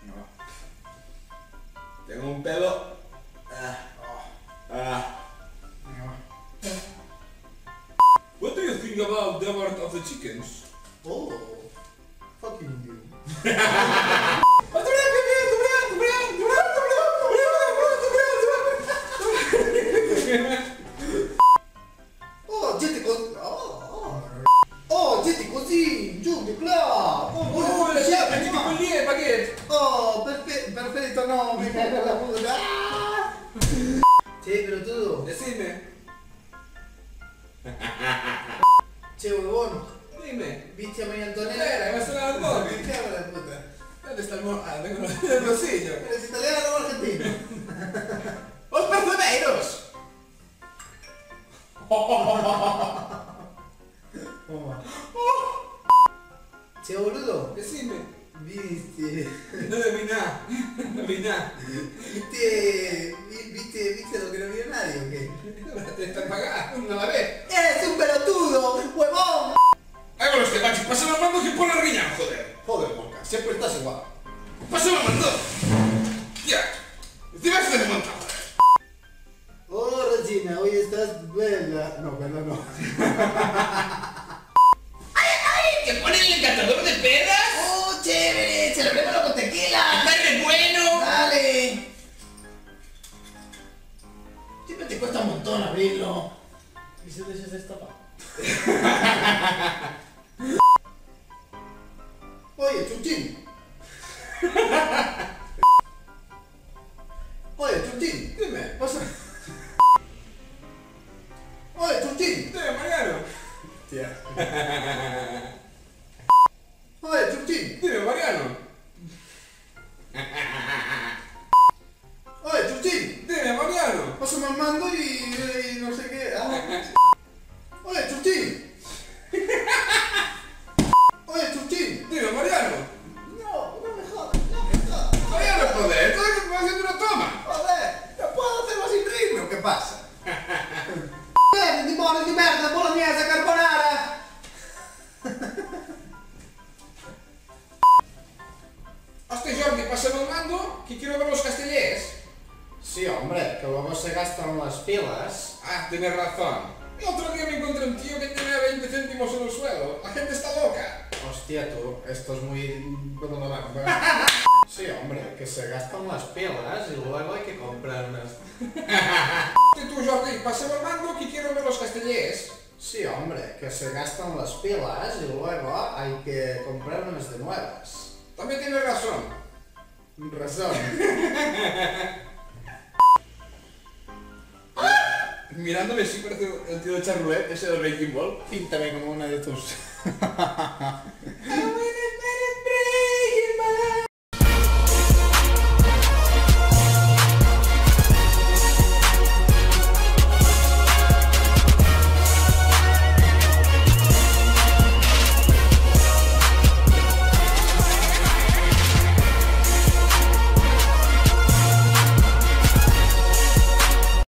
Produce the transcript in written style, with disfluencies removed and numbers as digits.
No. Tengo un pelo. What do you think about the award of the chickens? Oh, fucking you. Oh, gente così, giù di là. Oh, la sciarpa, che con lì è baguette. Oh, perfetto, no, mi caga la puta. Che, pelotudo. Decime. Che, huevón. Dime. ¿Viste a María Antonella? Espera, me suena el móvil. Me cago en la puta. ¿Dónde está el móvil? Ah, tengo en el bolsillo. ¿Eres italiano o argentino? ¡Os percebeiros! Toma. Che, boludo. Decime. ¿Viste? No adiviná. No adiviná. ¿Viste lo que no vio nadie o qué? Te están pagando una vez. ¡Eres un pelotudo, huevón! Hago los que macho, pásame el mando que pone el riñón, joder. Joder, Monca, siempre estás igual. Pásame el mando. Ya. Encima se desmonta. Oh, Regina, hoy estás bella. No, bella no. ¿Que pone el encantador de perras? ¡Oh, chévere! ¡Celebrémoslo con tequila! ¡Dale bueno! ¡Dale! Siempre te cuesta un montón abrirlo. ¿Y si te destapa? Oye, Chuchín. Oye, Chuchín. Dime. Pasa. Oye, Chuchín. Dime, Mariano. Tía. Oye, Chuchín. Dime, Mariano. Oye, Chuchín. Dime, Mariano. Pásame el mando y no sé qué. Ah. Oye, Chuchín. Oye, Chuchín. Dime, Mariano. No, no me jodas, no me jodas. Mariano, joder, esto es que me va haciendo una toma. Joder, no puedo hacerlo sin ritmo, ¿qué pasa? Bene, demonio di merda, bolognese carbonara! Hostia, Jordi, pásame el mando, que quiero ver los castellers. Sí, hombre, que luego se gastan las pilas. Ah, tienes razón. El otro día me encontré un tío que tenía 20 céntimos en el suelo. La gente está loca. Hostia, tú, esto es muy... Sí, hombre, que se gastan las pilas y luego hay que comprar unas... Y tú, Jordi, pásame el mando, que quiero ver los castellers. Sí, hombre, que se gastan las pilas y luego hay que comprar unas de nuevas. También tienes razón. Razón. Mirándome, sí parece el tío de Charlotte, ese del Breaking Ball. Píntame como una de tus...